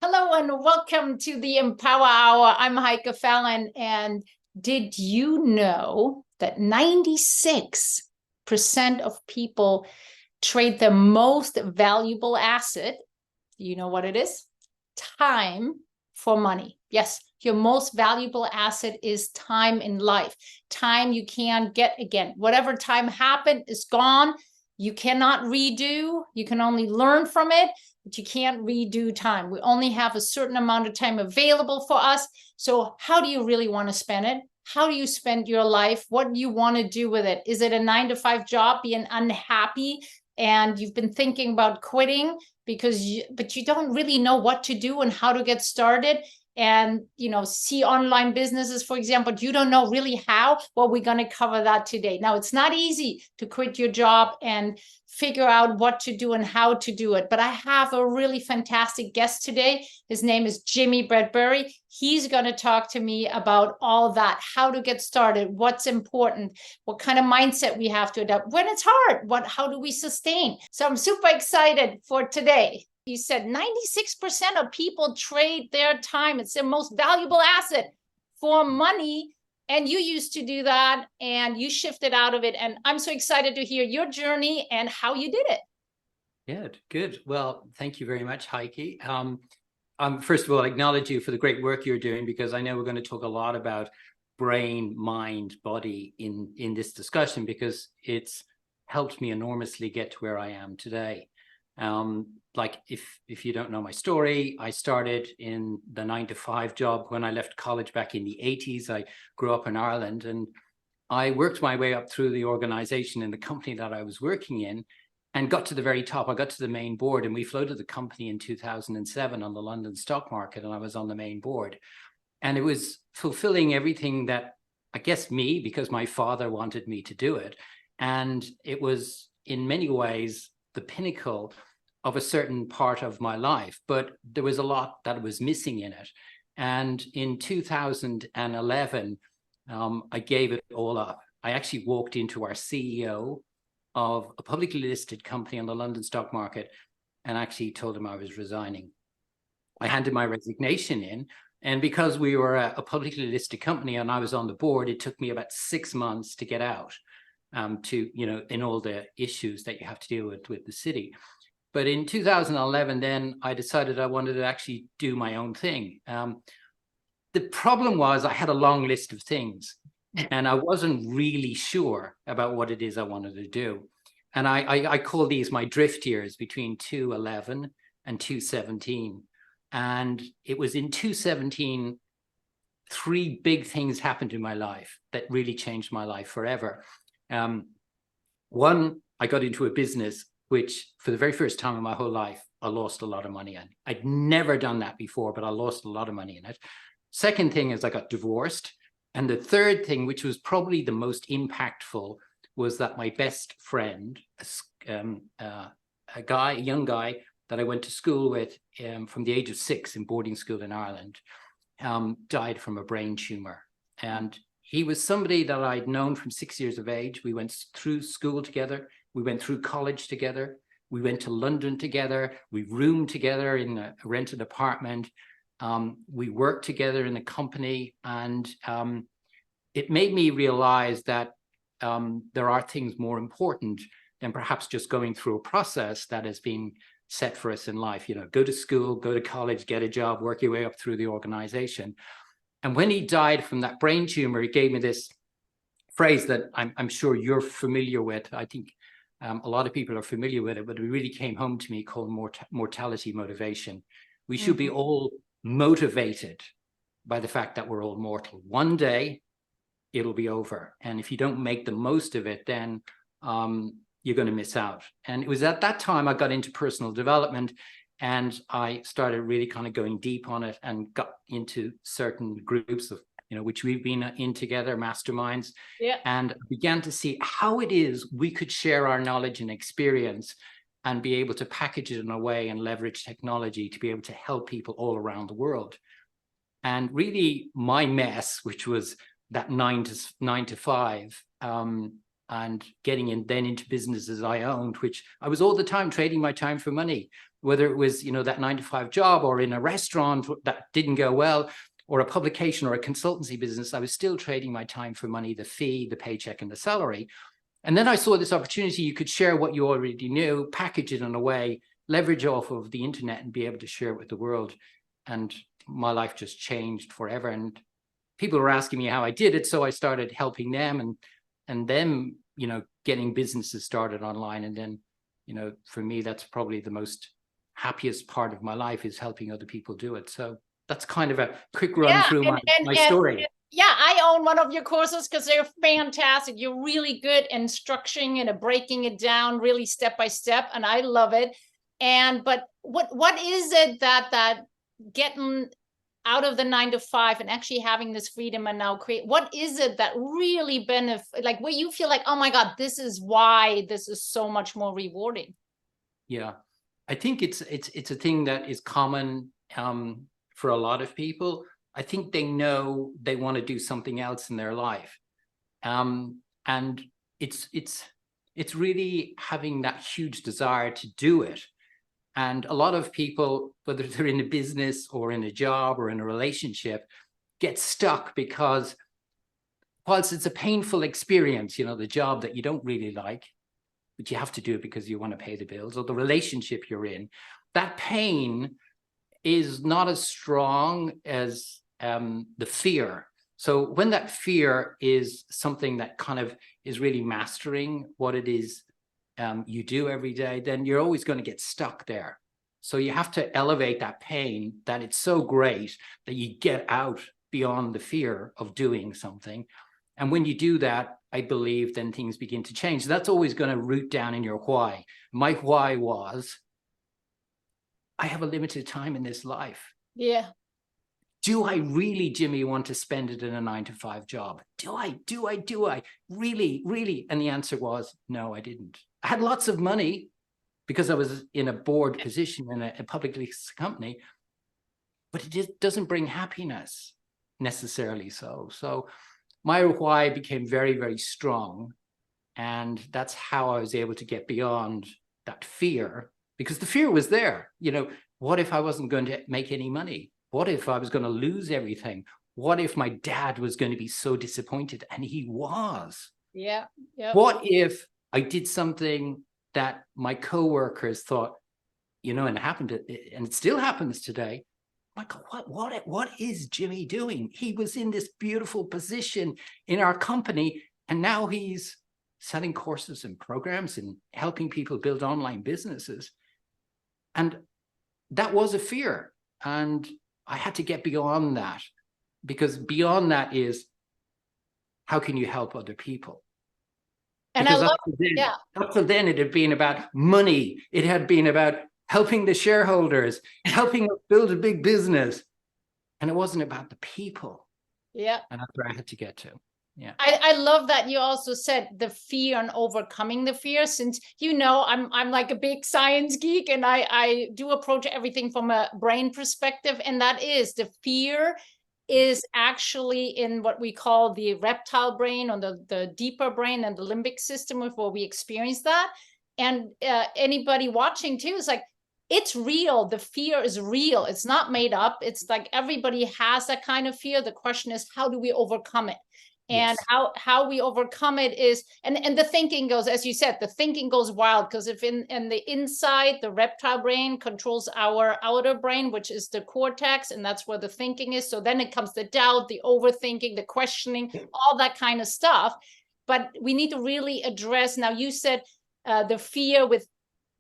Hello and welcome to the Empower Hour. I'm Heike Fallon. And did you know that 96% of people trade their most valuable asset? You know what it is? Time for money. Yes, your most valuable asset is time in life. Time you can't get again. Whatever time happened is gone. You cannot redo. You can only learn from it, but you can't redo time. We only have a certain amount of time available for us. So how do you really want to spend it? How do you spend your life? What do you want to do with it? Is it a 9-to-5 job, being unhappy, and you've been thinking about quitting because but you don't really know what to do and how to get started? And see online businesses, for example, you don't know really how. Well, we're going to cover that today. Now, it's not easy to quit your job and figure out what to do and how to do it, but I have a really fantastic guest today. His name is Jimmi Bradbury. He's going to talk to me about all that, how to get started, what's important, what kind of mindset we have to adopt when it's hard, how do we sustain. So I'm super excited for today. You said 96% of people trade their time. It's their most valuable asset for money. And you used to do that and you shifted out of it. And I'm so excited to hear your journey and how you did it. Good. Well, thank you very much, Heike. First of all, I acknowledge you for the great work you're doing, because I know we're going to talk a lot about brain, mind, body in this discussion, because it's helped me enormously get to where I am today. Like if you don't know my story, I started in the 9-to-5 job when I left college back in the 80s. I grew up in Ireland, and I worked my way up through the organization in the company that I was working in, and got to the very top. I got to the main board, and we floated the company in 2007 on the London stock market, and I was on the main board. And it was fulfilling everything that, I guess, because my father wanted me to do it. And it was in many ways the pinnacle of a certain part of my life, but there was a lot that was missing in it. And in 2011, I gave it all up. I actually walked into our CEO of a publicly listed company on the London stock market and actually told him I was resigning. I handed my resignation in, and because we were a publicly listed company and I was on the board, it took me about 6 months to get out, in all the issues that you have to deal with the city. But in 2011, then I decided I wanted to actually do my own thing. The problem was I had a long list of things, and I wasn't really sure about what it is I wanted to do. And I call these my drift years between 2011 and 2017. And it was in 2017, 3 big things happened in my life that really changed my life forever. One, I got into a business which, for the very first time in my whole life, I lost a lot of money in. I'd never done that before, but I lost a lot of money in it. Second thing is I got divorced. And the third thing, which was probably the most impactful, was that my best friend, a young guy that I went to school with from the age of 6 in boarding school in Ireland, died from a brain tumor. And he was somebody that I'd known from 6 years of age. We went through school together. We went through college together. We went to London together. We roomed together in a rented apartment. We worked together in a company, and it made me realize that there are things more important than perhaps just going through a process that has been set for us in life. Go to school, go to college, get a job, work your way up through the organization. And when he died from that brain tumor, he gave me this phrase that I'm sure you're familiar with. I think a lot of people are familiar with it, but it really came home to me, called mortality motivation. We should be all motivated by the fact that we're all mortal. One day it'll be over. And if you don't make the most of it, then you're going to miss out. And it was at that time I got into personal development, and I started really kind of going deep on it and got into certain groups of, which we've been in together, masterminds, and began to see how it is we could share our knowledge and experience and be able to package it in a way and leverage technology to be able to help people all around the world. And really my mess, which was that 9 to 5, and getting into businesses I owned, which I was all the time trading my time for money, whether it was, that 9-to-5 job or in a restaurant that didn't go well, or a publication or a consultancy business. I was still trading my time for money, the fee, the paycheck, and the salary. And then I saw this opportunity. You could share what you already knew, package it in a way, leverage off of the internet, and be able to share it with the world. And my life just changed forever. And people were asking me how I did it. So I started helping them and them, getting businesses started online. And then, for me, that's probably the most happiest part of my life, is helping other people do it. So that's kind of a quick run through my story. Yeah, I own one of your courses because they're fantastic. You're really good in structuring and breaking it down really step by step, and I love it. But what is it that getting out of the 9-to-5 and actually having this freedom and now what is it that really like where you feel like, oh my God, this is why this is so much more rewarding? Yeah, I think it's a thing that is common for a lot of people. I think they know they want to do something else in their life. And it's really having that huge desire to do it. And a lot of people, whether they're in a business or in a job or in a relationship, get stuck because whilst it's a painful experience, the job that you don't really like, but you have to do it because you want to pay the bills, or the relationship you're in, that pain is not as strong as the fear. So when that fear is something that kind of is really mastering what it is you do every day, then you're always going to get stuck there. So you have to elevate that pain, that it's so great that you get out beyond the fear of doing something. And when you do that, I believe then things begin to change. That's always going to root down in your why. My why was, I have a limited time in this life. Yeah. Do I really, Jimmy, want to spend it in a 9-to-5 job? Do I really? And the answer was, no, I didn't. I had lots of money because I was in a board position in a publicly listed company, but it just doesn't bring happiness necessarily. So my why became very, very strong. And that's how I was able to get beyond that fear, because the fear was there. What if I wasn't going to make any money? What if I was going to lose everything? What if my dad was going to be so disappointed? And he was. Yeah. What if I did something that my coworkers thought, and it happened, and it still happens today. Michael, what is Jimmy doing? He was in this beautiful position in our company, and now he's selling courses and programs and helping people build online businesses. And that was a fear. And I had to get beyond that, because beyond that is, how can you help other people? And because I love, up till then, it had been about money. It had been about helping the shareholders, helping us build a big business. And it wasn't about the people. Yeah. And that's where I had to get to. Yeah. I love that you also said the fear and overcoming the fear, since I'm like a big science geek, and I do approach everything from a brain perspective, and that is the fear is actually in what we call the reptile brain, or the deeper brain, and the limbic system, where we experience that. And anybody watching too is like, it's real. The fear is real. It's not made up. It's like everybody has that kind of fear. The question is, how do we overcome it? And yes. how we overcome it is, and the thinking goes, as you said, the thinking goes wild, because if in the inside, the reptile brain controls our outer brain, which is the cortex, and that's where the thinking is. So then it comes the doubt, the overthinking, the questioning, all that kind of stuff. But we need to really address, now you said the fear with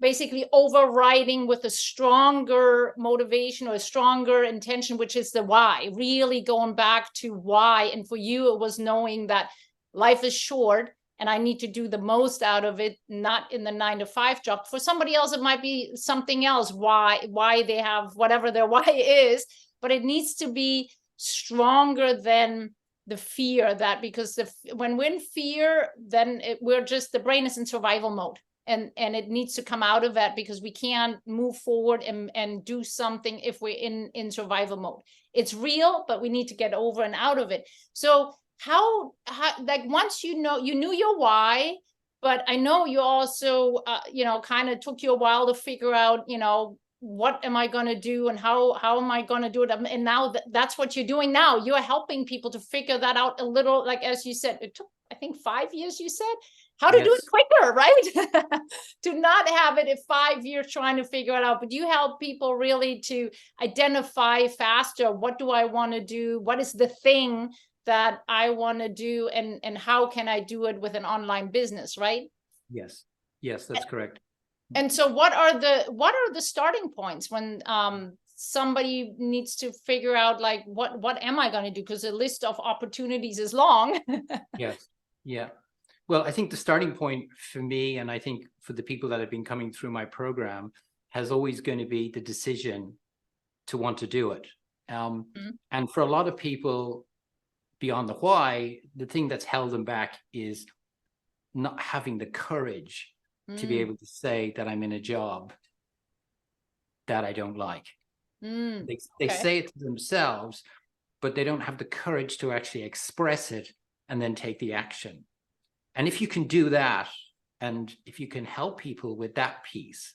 basically overriding with a stronger motivation or a stronger intention, which is the why, really going back to why. And for you, it was knowing that life is short and I need to do the most out of it, not in the 9-to-5 job. For somebody else, it might be something else, why they have whatever their why is, but it needs to be stronger than the fear, that because when we're in fear, then the brain is in survival mode. And it needs to come out of that, because we can't move forward and do something if we're in survival mode. It's real, but we need to get over and out of it. So how like once you knew your why, but I know you also kind of took you a while to figure out, what am I going to do and how am I going to do it? And now that's what you're doing now. You're helping people to figure that out a little, like, as you said, it took, I think, 5 years, you said, how to do it Yes. quicker, right? To not have it in 5 years trying to figure it out, but you help people really to identify faster. What do I want to do? What is the thing that I want to do, and how can I do it with an online business, right? Yes. Yes, that's correct. And so what are the starting points when somebody needs to figure out, like, what am I going to do? Because the list of opportunities is long. Yes. Yeah. Well, I think the starting point for me, and I think for the people that have been coming through my program, has always going to be the decision to want to do it. And for a lot of people, beyond the why, the thing that's held them back is not having the courage to be able to say that I'm in a job that I don't like. They say it to themselves, but they don't have the courage to actually express it and then take the action. And if you can do that, and if you can help people with that piece,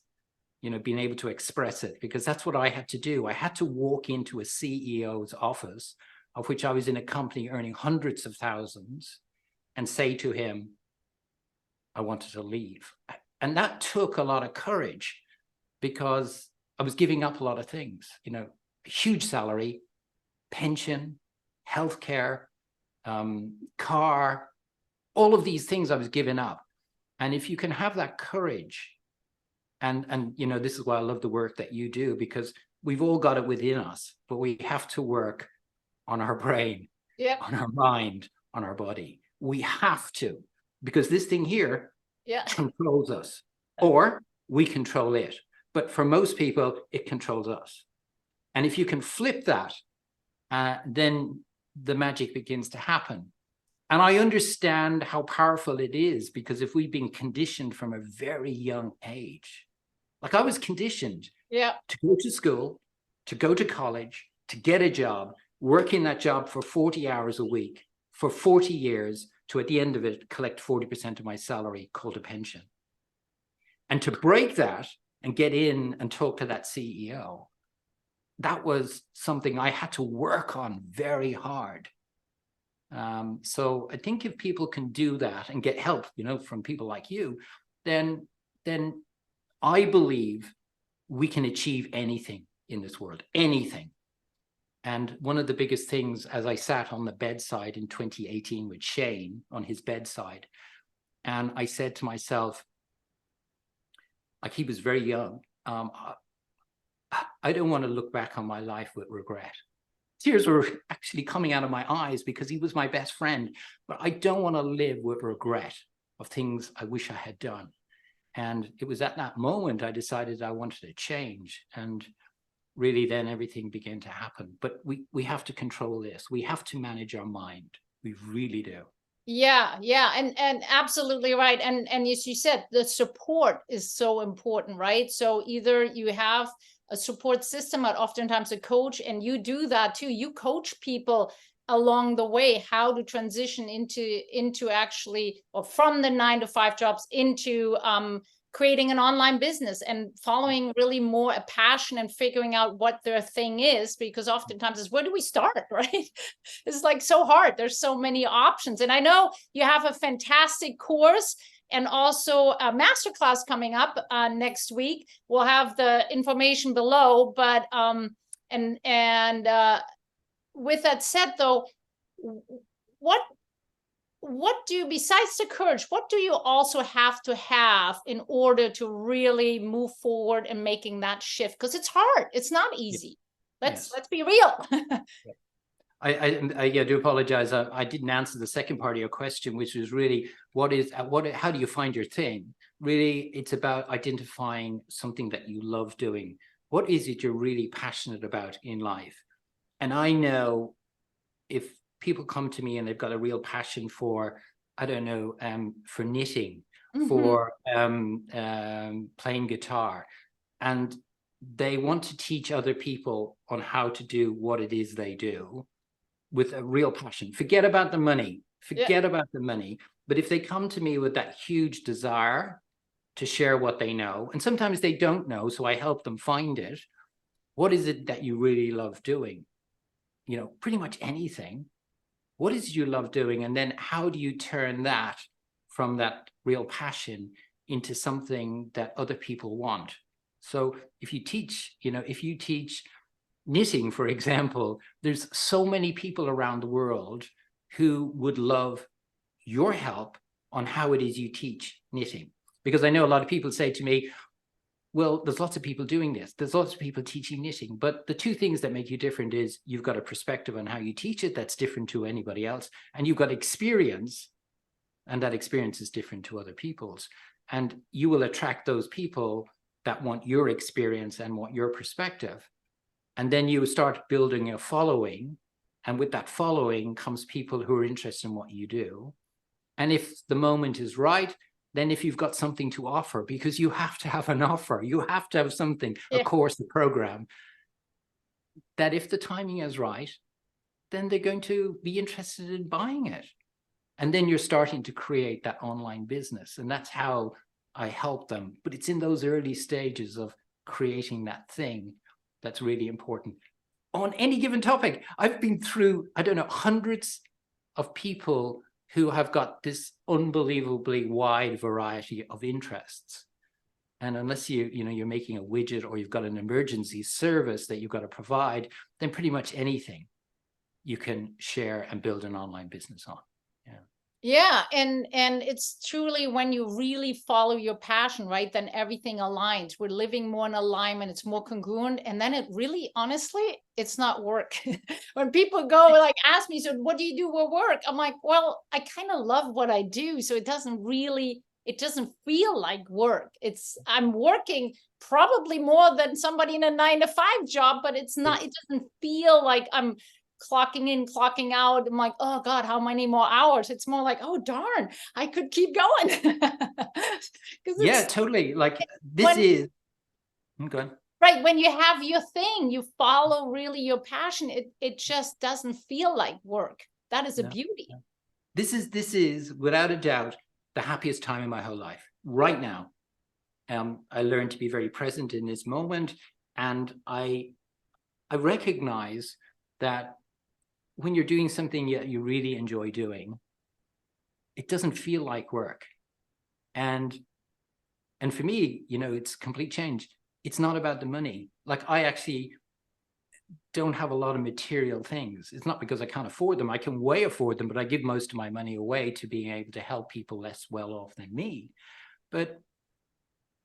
being able to express it, because that's what I had to do. I had to walk into a CEO's office, of which I was in a company earning hundreds of thousands, and say to him, I wanted to leave. And that took a lot of courage, because I was giving up a lot of things, huge salary, pension, healthcare, car, all of these things I was giving up. And if you can have that courage, and this is why I love the work that you do, because we've all got it within us, but we have to work on our brain, on our mind, on our body. We have to, because this thing here controls us, or we control it. But for most people, it controls us. And if you can flip that, then the magic begins to happen. And I understand how powerful it is, because if we've been conditioned from a very young age, like I was conditioned to go to school, to go to college, to get a job, work in that job for 40 hours a week, for 40 years, to at the end of it, collect 40% of my salary, called a pension. And to break that and get in and talk to that CEO, that was something I had to work on very hard. So I think if people can do that and get help, from people like you, then I believe we can achieve anything in this world, anything. And one of the biggest things, as I sat on the bedside in 2018 with Shane on his bedside, and I said to myself, like, he was very young, I don't want to look back on my life with regret. Tears were actually coming out of my eyes, because he was my best friend. But I don't want to live with regret of things I wish I had done. And it was at that moment I decided I wanted to change. And really then everything began to happen. But we have to control this. We have to manage our mind. We really do. Yeah, and absolutely right. And as you said, the support is so important, right? So either you have a support system, or oftentimes a coach, and you do that too. You coach people along the way how to transition into actually, or from the 9-to-5 jobs into creating an online business and following really more a passion and figuring out what their thing is, because oftentimes it's, where do we start, right? It's like so hard. There's so many options. And I know you have a fantastic course and also a masterclass coming up next week. We'll have the information below, but with that said, though, what do you, besides the courage, what do you also have to have in order to really move forward and making that shift? Because it's hard. It's not easy. Let's be real. I do apologize. I didn't answer the second part of your question, which was really how do you find your thing? Really, it's about identifying something that you love doing. What is it you're really passionate about in life? And I know if people come to me and they've got a real passion for, I don't know, for knitting, for playing guitar, and they want to teach other people on how to do what it is they do, with a real passion. Forget about the money. Yeah. Forget about the money. But if they come to me with that huge desire to share what they know, and sometimes they don't know, so I help them find it. What is it that you really love doing? You know, pretty much anything. What is it you love doing? And then how do you turn that from that real passion into something that other people want? So if you teach, you know, if you teach knitting, for example, there's so many people around the world who would love your help on how it is you teach knitting. Because I know a lot of people say to me, well, there's lots of people doing this. There's lots of people teaching knitting. But the two things that make you different is you've got a perspective on how you teach it that's different to anybody else. And you've got experience, and that experience is different to other people's. And you will attract those people that want your experience and want your perspective. And then you start building a following. And with that following comes people who are interested in what you do. And if the moment is right, then if you've got something to offer, because you have to have an offer, you have to have something, a course, a program, that if the timing is right, then they're going to be interested in buying it. And then you're starting to create that online business. And that's how I help them. But it's in those early stages of creating that thing that's really important. On any given topic, I've been through, I don't know, hundreds of people who have got this unbelievably wide variety of interests. And unless you're making a widget or you've got an emergency service that you've got to provide, then pretty much anything you can share and build an online business on. Yeah, and it's truly when you really follow your passion, right? Then everything aligns. We're living more in alignment. It's more congruent, and then it really, honestly, it's not work. When people go like ask me, so what do you do with work? I'm like, well, I kind of love what I do, so it doesn't feel like work. I'm working probably more than somebody in a 9-to-5 job, but it's not. It doesn't feel like I'm clocking in, clocking out. I'm like, oh God, how many more hours? It's more like, oh darn, I could keep going. Yeah, totally. Like this is, go on. Right, when you have your thing, you follow really your passion, it just doesn't feel like work. That is a beauty. This is without a doubt the happiest time in my whole life right now. I learned to be very present in this moment, and I recognize that when you're doing something you really enjoy doing, it doesn't feel like work. And for me, it's complete change. It's not about the money. Like, I actually don't have a lot of material things. It's not because I can't afford them. I can way afford them, but I give most of my money away to being able to help people less well off than me. But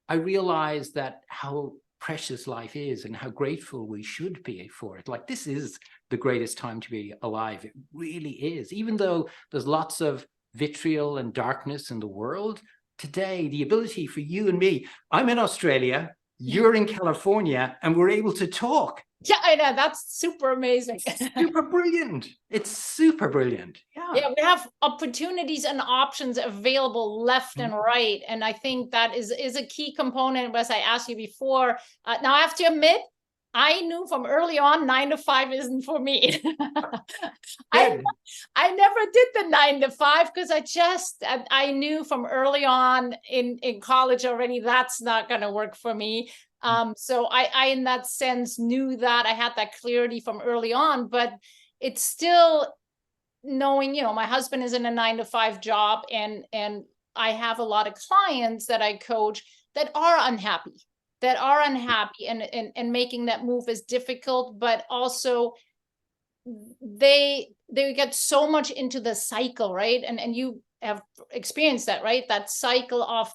I realize that how precious life is and how grateful we should be for it. Like, this is the greatest time to be alive. It really is. Even though there's lots of vitriol and darkness in the world today, the ability for you and me, I'm in Australia, you're in California, and we're able to talk. Yeah, I know. That's super amazing. Super brilliant. It's super brilliant. Yeah, we have opportunities and options available left and right. And I think that is a key component. As I asked you before, now I have to admit, I knew from early on 9-to-5 isn't for me. I never did the 9-to-5 because I knew from early on in college already that's not going to work for me. So I in that sense knew that. I had that clarity from early on, but it's still knowing, my husband is in a 9-to-5 job, and I have a lot of clients that I coach that are unhappy, and making that move is difficult, but also they get so much into the cycle, right? And you have experienced that, right? That cycle of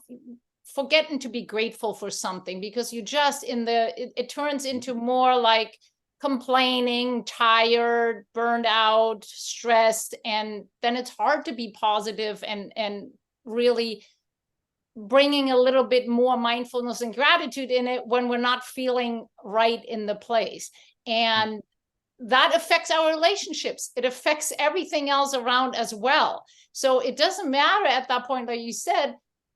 forgetting to be grateful for something, because you just it turns into more like complaining, tired, burned out, stressed, and then it's hard to be positive and really bringing a little bit more mindfulness and gratitude in it when we're not feeling right in the place. And that affects our relationships. It affects everything else around as well. So it doesn't matter at that point, like you said,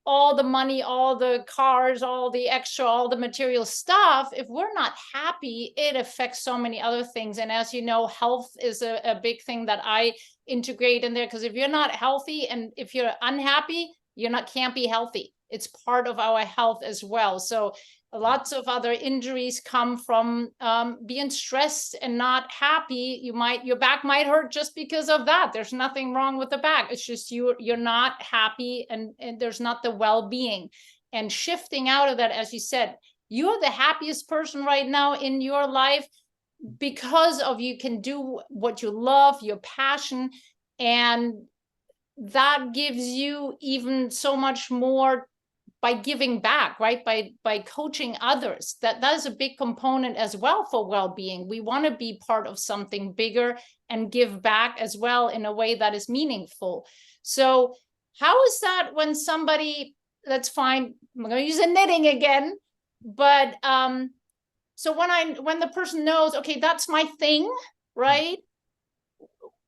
all the money, all the cars, all the extra, all the material stuff, if we're not happy, it affects so many other things. And as you know, health is a big thing that I integrate in there, because if you're not healthy and if you're unhappy, can't be healthy. It's part of our health as well. So lots of other injuries come from being stressed and not happy. Your back might hurt just because of that. There's nothing wrong with the back. It's just you're not happy, and there's not the well-being. And shifting out of that, as you said, you're the happiest person right now in your life because of you can do what you love, your passion, and that gives you even so much more by giving back, right? By coaching others. That is a big component as well for well-being. We want to be part of something bigger and give back as well in a way that is meaningful. So how is that when somebody, let's find, I'm going to use a knitting again, but so when the person knows, okay, that's my thing, right?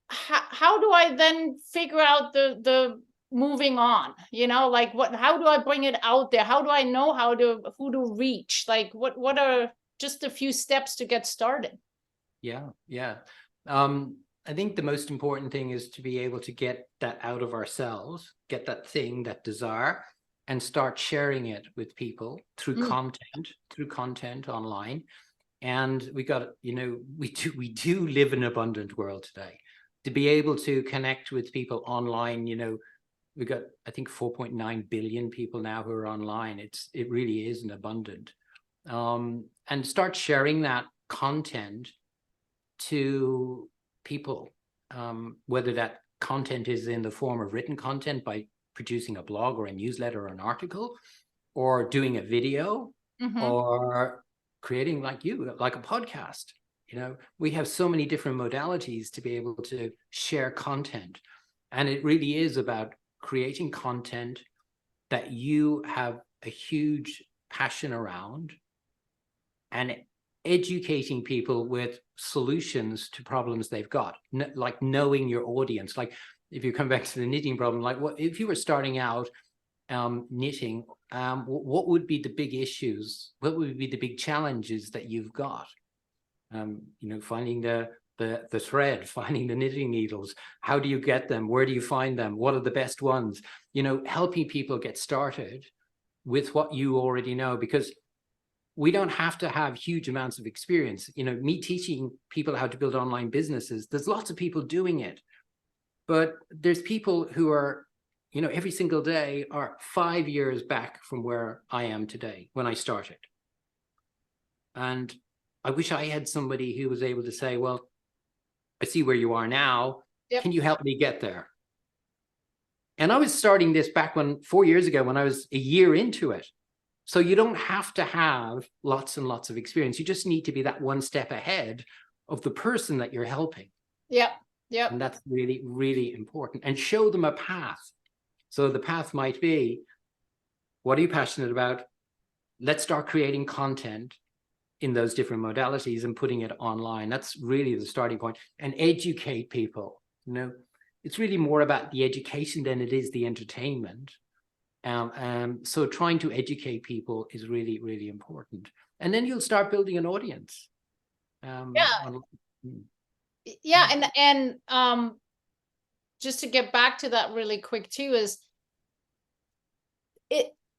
How do I then figure out the moving on, like how do I bring it out there? How do I know who to reach? Like what are just a few steps to get started? Yeah. I think the most important thing is to be able to get that out of ourselves, get that thing, that desire, and start sharing it with people through content online. And we do live in an abundant world today. To be able to connect with people online, we've got, I think, 4.9 billion people now who are online. It really is an abundant. And start sharing that content to people, whether that content is in the form of written content by producing a blog or a newsletter or an article, or doing a video, or creating like a podcast. We have so many different modalities to be able to share content. And it really is about creating content that you have a huge passion around and educating people with solutions to problems they've got, like knowing your audience. Like if you come back to the knitting problem, like if you were starting out knitting, what would be the big issues? What would be the big challenges that you've got? Finding the thread, finding the knitting needles. How do you get them? Where do you find them? What are the best ones? Helping people get started with what you already know, because we don't have to have huge amounts of experience. Me teaching people how to build online businesses, there's lots of people doing it, but there's people who are, every single day are 5 years back from where I am today when I started. And I wish I had somebody who was able to say, well, I see where you are now. Yep. Can you help me get there? And I was starting this back 4 years ago when I was a year into it. So you don't have to have lots and lots of experience. You just need to be that one step ahead of the person that you're helping. Yeah. And that's really, really important. And show them a path. So the path might be, what are you passionate about? Let's start creating content in those different modalities and putting it online. That's really the starting point. And educate people. It's really more about the education than it is the entertainment. So trying to educate people is really, really important. And then you'll start building an audience. And just to get back to that really quick too, is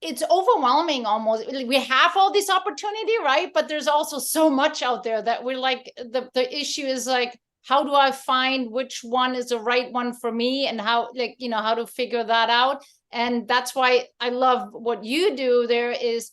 it's overwhelming almost. We have all this opportunity, right? But there's also so much out there that we're like, the issue is like, how do I find which one is the right one for me, and how to figure that out? And that's why I love what you do there, is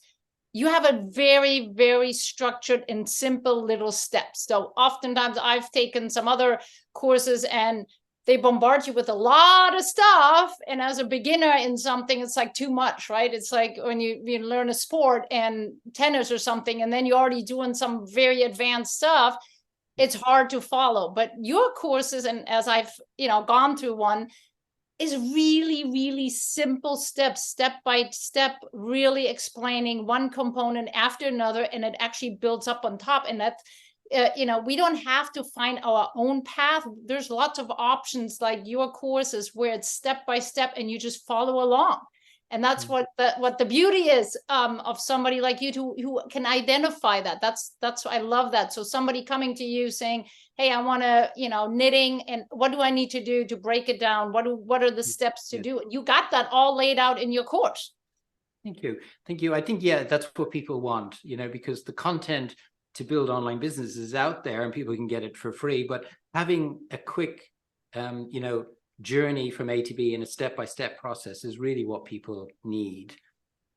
you have a very, very structured and simple little steps. So oftentimes I've taken some other courses and they bombard you with a lot of stuff. And as a beginner in something, it's like too much, right? It's like when you learn a sport and tennis or something, and then you're already doing some very advanced stuff. It's hard to follow. But your courses, and as I've gone through one, is really, really simple steps, step by step, really explaining one component after another, and it actually builds up on top. And that we don't have to find our own path. There's lots of options like your courses where it's step by step and you just follow along. And that's what the beauty is of somebody like you who can identify that. That's I love that. So somebody coming to you saying, hey, I want to, knitting, and what do I need to do to break it down? What are the steps to do it? You got that all laid out in your course. Thank you. Thank you. I think, yeah, that's what people want, because the content to build online businesses is out there and people can get it for free, but having a quick, journey from A to B in a step-by-step process is really what people need,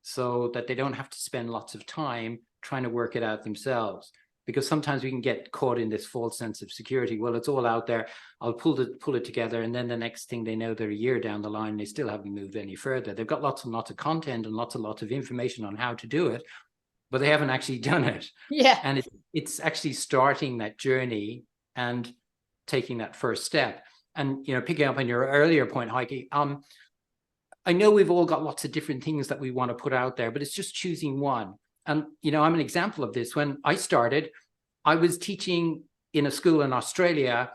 so that they don't have to spend lots of time trying to work it out themselves. Because sometimes we can get caught in this false sense of security. Well, it's all out there. I'll pull it together. And then the next thing they know, they're a year down the line, they still haven't moved any further. They've got lots and lots of content and lots of information on how to do it, but they haven't actually done it. Yeah. And it's actually starting that journey and taking that first step. And, picking up on your earlier point, Heike, I know we've all got lots of different things that we want to put out there, but it's just choosing one. And, I'm an example of this. When I started, I was teaching in a school in Australia,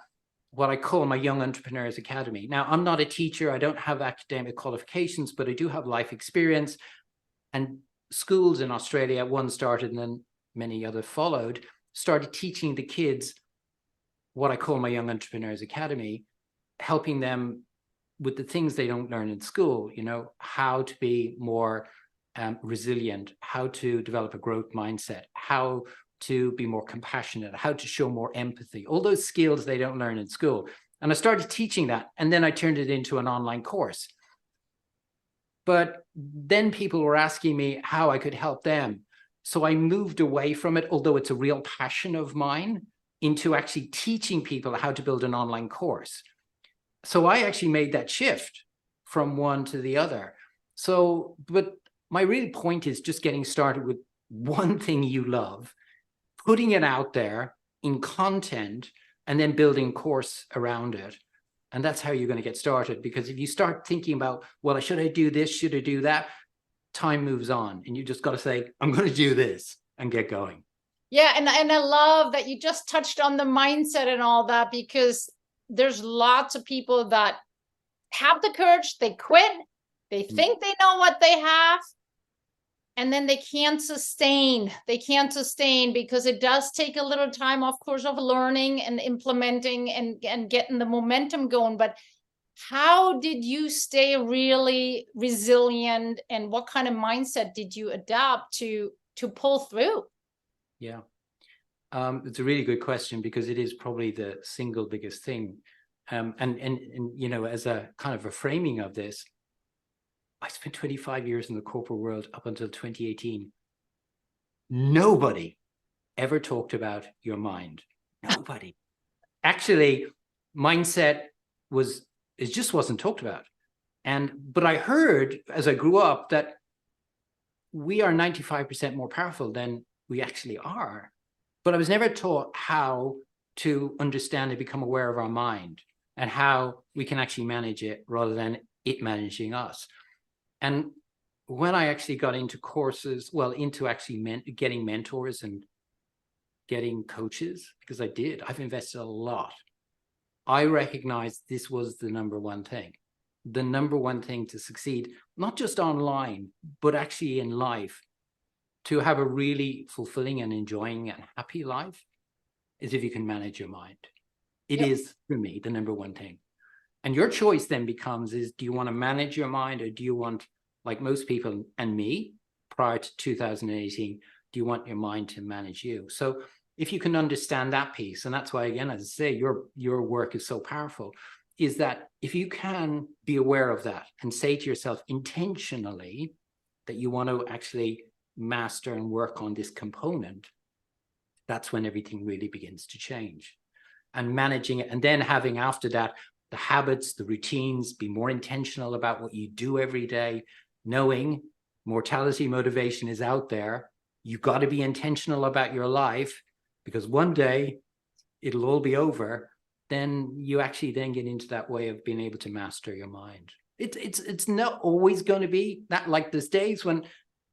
what I call my Young Entrepreneurs Academy. Now, I'm not a teacher. I don't have academic qualifications, but I do have life experience. And schools in Australia, one started and then many others followed, started teaching the kids what I call my Young Entrepreneurs Academy, helping them with the things they don't learn in school, how to be more resilient, how to develop a growth mindset, how to be more compassionate, how to show more empathy, all those skills they don't learn in school. And I started teaching that, and then I turned it into an online course. But then people were asking me how I could help them. So I moved away from it, although it's a real passion of mine, into actually teaching people how to build an online course. So I actually made that shift from one to the other. So, but my real point is just getting started with one thing you love, putting it out there in content, and then building course around it. And that's how you're going to get started. Because if you start thinking about, well, should I do this? Should I do that? Time moves on. And you just got to say, I'm going to do this and get going. Yeah. And I love that you just touched on the mindset and all that, because there's lots of people that have the courage, they quit, they think they know what they have, and then they can't sustain. They can't sustain because it does take a little time, of course, of learning and implementing and getting the momentum going. But how did you stay really resilient, and what kind of mindset did you adopt to pull through? Yeah, it's a really good question, because it is probably the single biggest thing. And as a kind of a framing of this, I spent 25 years in the corporate world up until 2018. Nobody ever talked about your mind. Nobody. Actually, mindset just wasn't talked about. But I heard as I grew up that we are 95% more powerful than we actually are. But I was never taught how to understand and become aware of our mind, and how we can actually manage it rather than it managing us. And when I actually got into courses, into actually getting mentors and getting coaches, because I've invested a lot, I recognized this was the number one thing to succeed, not just online, but actually in life. To have a really fulfilling and enjoying and happy life is if you can manage your mind. It is, for me, the number one thing. And your choice then becomes, do you want to manage your mind, or do you want, like most people and me prior to 2018, do you want your mind to manage you? So if you can understand that piece, and that's why, again, as I say, your work is so powerful, is that if you can be aware of that and say to yourself intentionally that you want to actually master and work on this component, that's when everything really begins to change. And managing it, and then having after that the habits, the routines, be more intentional about what you do every day, knowing mortality motivation is out there. You got to be intentional about your life, because one day it'll all be over. Then you actually then get into that way of being able to master your mind. It's not always going to be that. Like, there's days when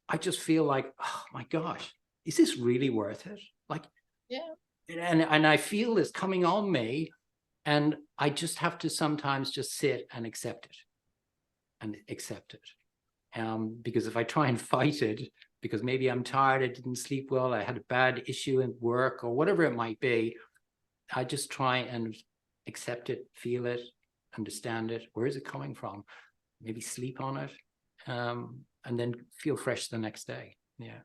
I just feel like, oh my gosh, is this really worth it? Like, yeah. And I feel this coming on me, and I just have to sometimes just sit and accept it. Because if I try and fight it, because maybe I'm tired, I didn't sleep well, I had a bad issue at work, or whatever it might be, I just try and accept it, feel it, understand it. Where is it coming from? Maybe sleep on it, and then feel fresh the next day. Yeah.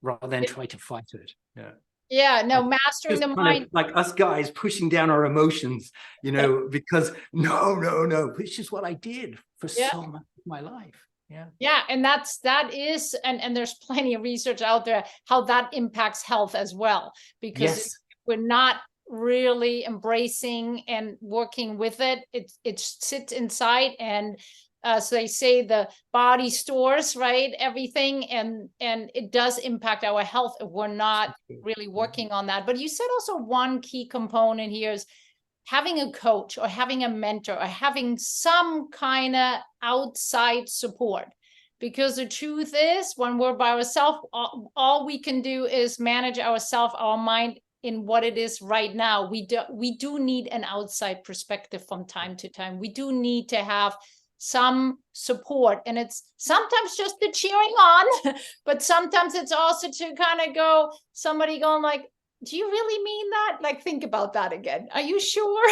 Rather than try to fight it. Yeah. Yeah, no, Like, mastering just the kind mind. of like us guys pushing down our emotions, because no, it's just what I did for Yeah. so much of my life. Yeah. Yeah, and that is, and there's plenty of research out there how that impacts health as well, because Yes. we're not really embracing and working with it. It sits inside, and so they say the body stores, right, everything, and it does impact our health if we're not really working on that. But you said also one key component here is having a coach or having a mentor or having some kind of outside support. Because the truth is, when we're by ourselves, all we can do is manage ourselves, our mind in what it is right now. We do need an outside perspective from time to time. We do need to have some support, and it's sometimes just the cheering on, but sometimes it's also to kind of go, somebody going like, do you really mean that? Like, think about that again. Are you sure?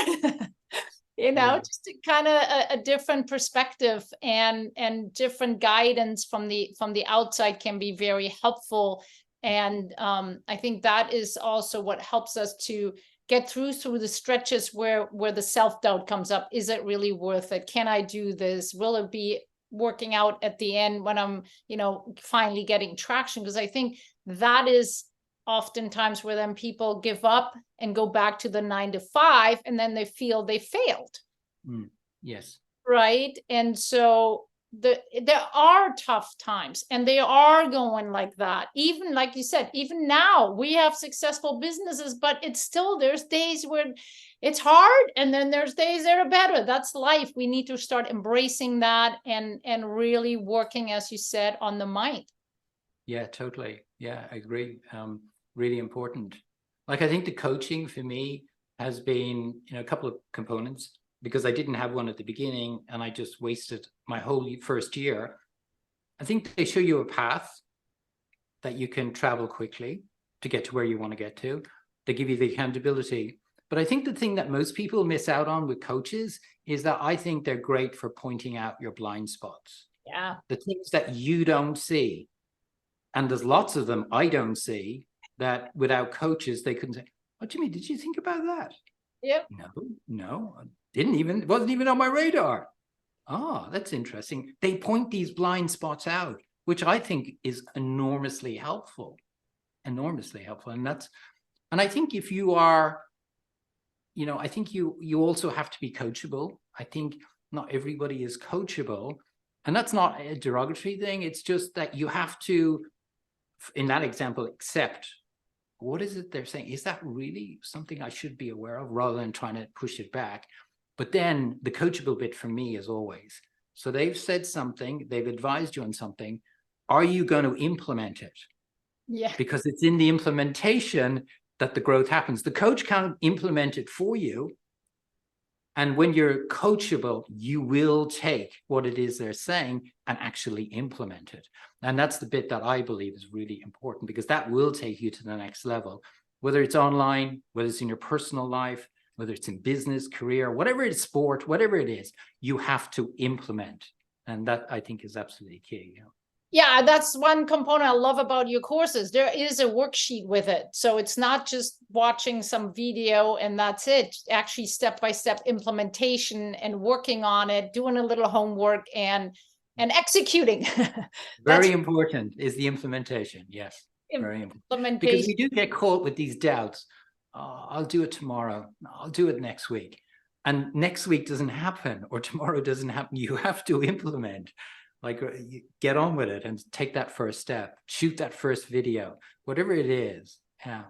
Yeah. Just a kind of a different perspective, and different guidance from the outside can be very helpful. And I think that is also what helps us to get through the stretches where the self-doubt comes up. Is it really worth it? Can I do this? Will it be working out at the end when I'm, finally getting traction? Because I think that is oftentimes where then people give up and go back to the 9 to 5, and then they feel they failed. Yes. Right. And so there are tough times, and they are going like that. Even like you said, even now we have successful businesses, but it's still, there's days where it's hard, and then there's days that are better. That's life. We need to start embracing that, and really working, as you said, on the mind. Yeah, totally. Yeah, I agree. Really important. Like, I think the coaching for me has been, a couple of components, because I didn't have one at the beginning and I just wasted my whole first year. I think they show you a path that you can travel quickly to get to where you want to get to. They give you the accountability. But I think the thing that most people miss out on with coaches is that I think they're great for pointing out your blind spots. Yeah. The things that you don't see. And there's lots of them I don't see, that without coaches, they couldn't say, oh, Jimmy, did you think about that? Yep. No, it wasn't even on my radar. Oh, that's interesting. They point these blind spots out, which I think is enormously helpful. And I think if you are, I think you also have to be coachable. I think not everybody is coachable. And that's not a derogatory thing. It's just that you have to, in that example, accept what is it they're saying. Is that really something I should be aware of, rather than trying to push it back? But then the coachable bit for me is always, so they've said something, they've advised you on something. Are you going to implement it? Yeah. Because it's in the implementation that the growth happens. The coach can't implement it for you. And when you're coachable, you will take what it is they're saying and actually implement it. And that's the bit that I believe is really important, because that will take you to the next level, whether it's online, whether it's in your personal life, whether it's in business, career, whatever it is, sport, whatever it is, you have to implement. And that, I think, is absolutely key. Yeah, that's one component I love about your courses. There is a worksheet with it. So it's not just watching some video and that's it. Actually, step-by-step implementation and working on it, doing a little homework and executing. Very important is the implementation. Yes, very important. Because we do get caught with these doubts. Oh, I'll do it tomorrow. I'll do it next week. And next week doesn't happen, or tomorrow doesn't happen. You have to implement. Like, get on with it and take that first step, shoot that first video, whatever it is. Yeah.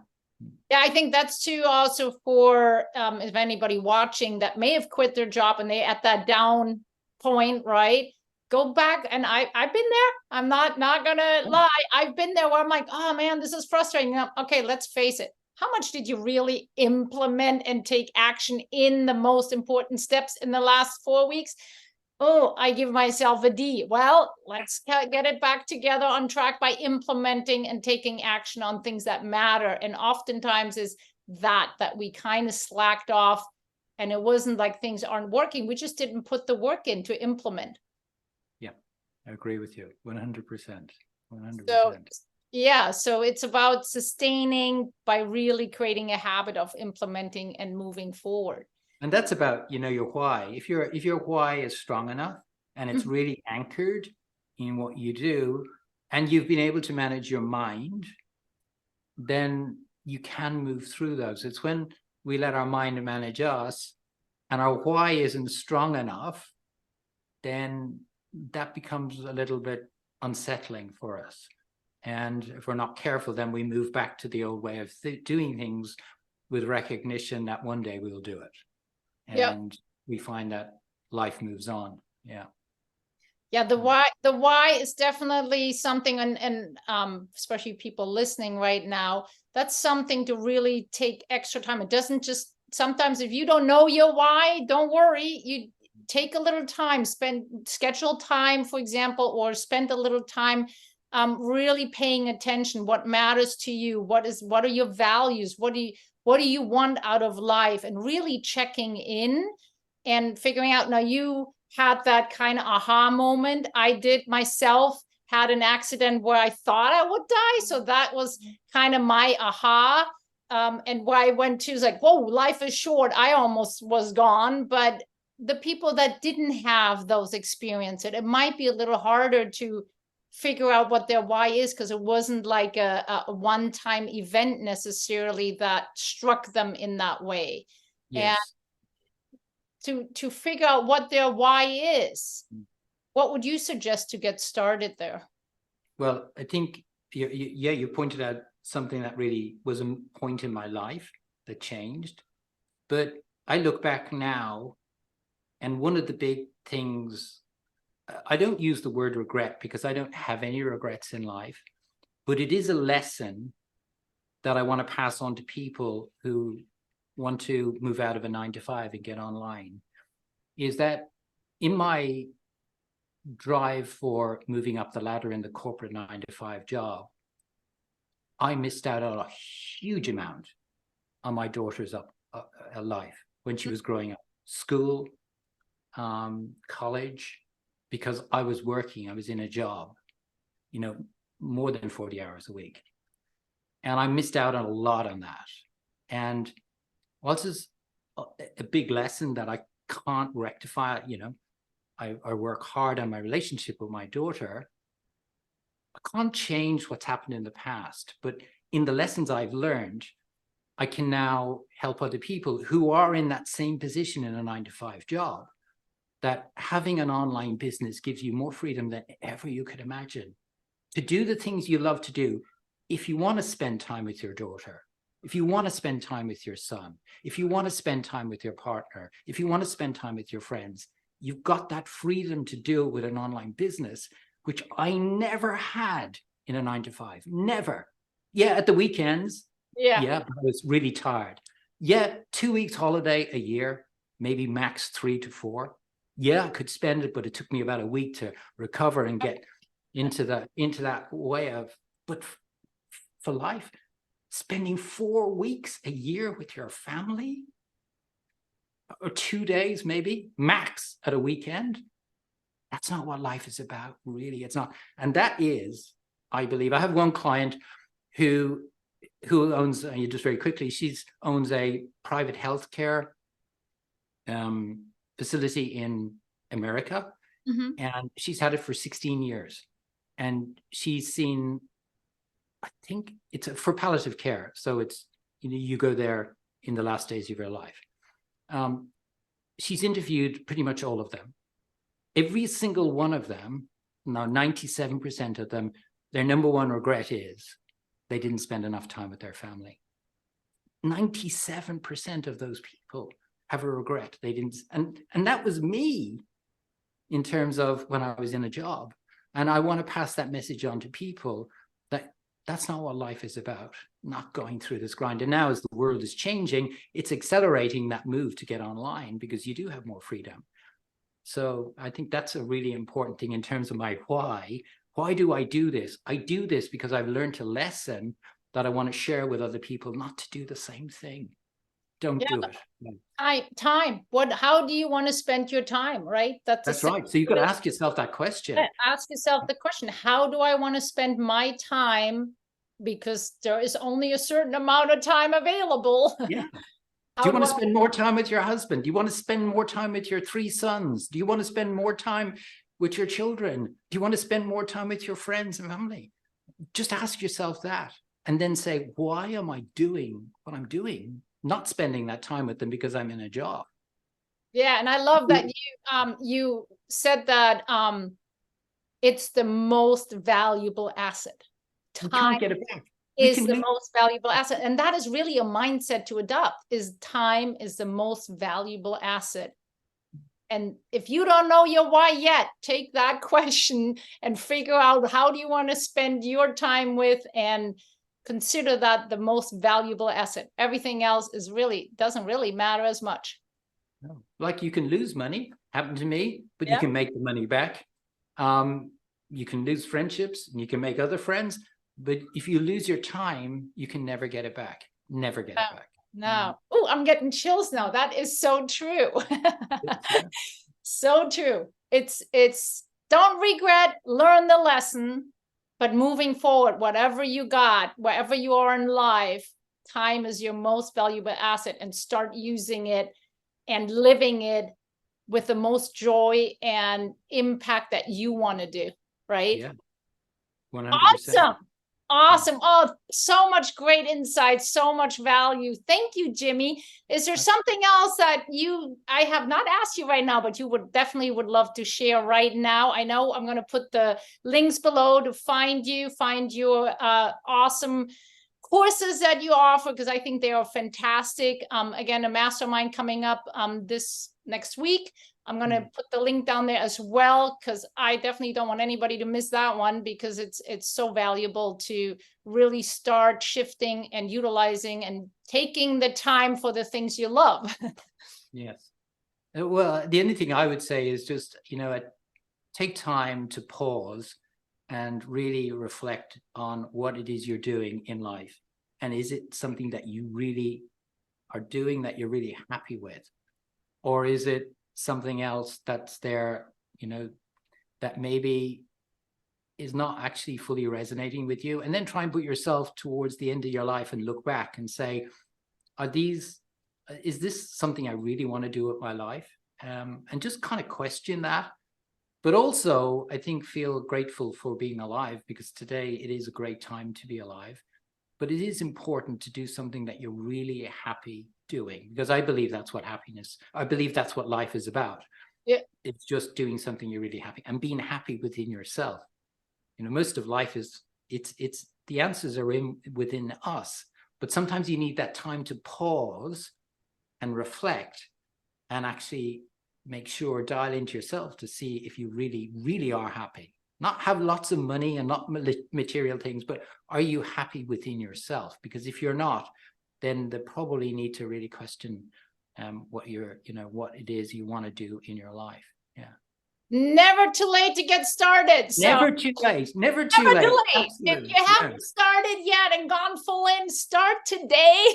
I think that's too also for if anybody watching that may have quit their job and they at that down point, right? Go back, and I've been there. I'm not gonna lie. I've been there where I'm like, oh man, this is frustrating. Okay, let's face it. How much did you really implement and take action in the most important steps in the last 4 weeks? Oh, I give myself a D. Well, let's get it back together on track by implementing and taking action on things that matter. And oftentimes is that we kind of slacked off, and it wasn't like things aren't working. We just didn't put the work in to implement. Yeah, I agree with you 100%. 100%. So yeah, so it's about sustaining by really creating a habit of implementing and moving forward. And that's about, your why. If your why is strong enough and it's really anchored in what you do, and you've been able to manage your mind, then you can move through those. It's when we let our mind manage us and our why isn't strong enough, then that becomes a little bit unsettling for us. And if we're not careful, then we move back to the old way of doing things with recognition that one day we'll do it. And we find that life moves on. Yeah, the why is definitely something, and especially people listening right now, that's something to really take extra time. It doesn't just, sometimes if you don't know your why, don't worry, you take a little time, schedule time, for example, or spend a little time really paying attention. What matters to you? What are your values? What do you want out of life? And really checking in and figuring out. Now, you had that kind of aha moment. I did myself, had an accident where I thought I would die. So that was kind of my aha. And where I went to is like, whoa, life is short. I almost was gone. But the people that didn't have those experiences, it might be a little harder to figure out what their why is, because it wasn't like a one-time event necessarily that struck them in that way. yes. And to figure out what their why is, what would you suggest to get started there? Well, I think you pointed out something that really was a point in my life that changed. But I look back now, and one of the big things, I don't use the word regret because I don't have any regrets in life, but it is a lesson that I want to pass on to people who want to move out of a 9-to-5 and get online, is that in my drive for moving up the ladder in the corporate 9-to-5 job, I missed out on a huge amount on my daughter's life when she was growing up. School, college, because I was working, I was in a job, more than 40 hours a week. And I missed out on a lot on that. And whilst it's a big lesson that I can't rectify, I work hard on my relationship with my daughter. I can't change what's happened in the past, but in the lessons I've learned, I can now help other people who are in that same position in a 9-to-5 job, that having an online business gives you more freedom than ever you could imagine to do the things you love to do. If you want to spend time with your daughter, if you want to spend time with your son, if you want to spend time with your partner, if you want to spend time with your friends, you've got that freedom to do it with an online business, which I never had in a 9-to-5. Never. Yeah, at the weekends. Yeah, but I was really tired. Yeah, 2 weeks holiday a year, maybe max 3 to 4. Yeah, I could spend it, but it took me about a week to recover and get into that way of, but for life, spending 4 weeks a year with your family, or 2 days maybe max at a weekend, that's not what life is about, really. It's not. And that is, I believe, I have one client who owns, just very quickly, she owns a private healthcare facility in America, and she's had it for 16 years. And she's seen, I think it's for palliative care. So it's, you go there in the last days of your life. She's interviewed pretty much all of them. Every single one of them, now 97% of them, their number one regret is they didn't spend enough time with their family. 97% of those people have a regret. They didn't, and that was me in terms of when I was in a job. And I want to pass that message on to people that that's not what life is about, not going through this grind. And now as the world is changing, it's accelerating that move to get online because you do have more freedom. So I think that's a really important thing in terms of my why. Why do I do this? I do this because I've learned a lesson that I want to share with other people, not to do the same thing. Don't do it. No. Time. How do you want to spend your time, right? That's right. So you've got to ask yourself that question. Ask yourself the question, how do I want to spend my time? Because there is only a certain amount of time available. Yeah. Do you want to spend more time with your husband? Do you want to spend more time with your 3 sons? Do you want to spend more time with your children? Do you want to spend more time with your friends and family? Just ask yourself that, and then say, why am I doing what I'm doing? Not spending that time with them because I'm in a job. Yeah, and I love that you said that it's the most valuable asset. You can't get it back. Is the most valuable asset. And that is really a mindset to adopt, is time is the most valuable asset. And if you don't know your why yet, take that question and figure out, how do you want to spend your time with, and consider that the most valuable asset. Everything else doesn't really matter as much. No. Like, you can lose money, happened to me, but you can make the money back. You can lose friendships and you can make other friends. But if you lose your time, you can never get it back. Never get it back. No. Oh, I'm getting chills now. That is so true. So true. It's don't regret, learn the lesson, but moving forward, whatever you got, wherever you are in life, time is your most valuable asset, and start using it and living it with the most joy and impact that you want to do. Right? Yeah. 100%. Awesome. Awesome. Oh, so much great insight, so much value. Thank you, Jimmy. Is there something else that I have not asked you right now, but you would love to share right now? I know I'm going to put the links below to find your awesome courses that you offer, because I think they are fantastic. Again, a mastermind coming up this next week. I'm going to put the link down there as well, because I definitely don't want anybody to miss that one, because it's so valuable to really start shifting and utilizing and taking the time for the things you love. Yes. Well, the only thing I would say is just, take time to pause and really reflect on what it is you're doing in life. And is it something that you really are doing that you're really happy with? Or is it something else that's there, that maybe is not actually fully resonating with you? And then try and put yourself towards the end of your life and look back and say, is this something I really want to do with my life? And just kind of question that. But also, I think, feel grateful for being alive, because today it is a great time to be alive. But it is important to do something that you're really happy doing, because I believe that's what that's what life is about. Yeah. It's just doing something you're really happy, and being happy within yourself. Most of life is, it's the answers are within us, but sometimes you need that time to pause and reflect and actually make sure, dial into yourself to see if you really, really are happy. Not have lots of money and not material things, but are you happy within yourself? Because if you're not, then they probably need to really question what it is you want to do in your life. Yeah. Never too late to get started. So never too late. Never too late. If you haven't started yet and gone full in, start today.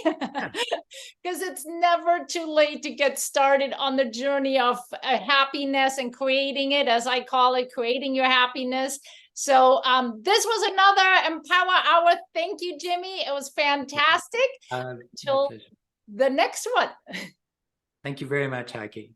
Because it's never too late to get started on the journey of happiness and creating it, as I call it, creating your happiness. So this was another Empower Hour. Thank you, Jimmy. It was fantastic. Until the next one. Thank you very much, Heike.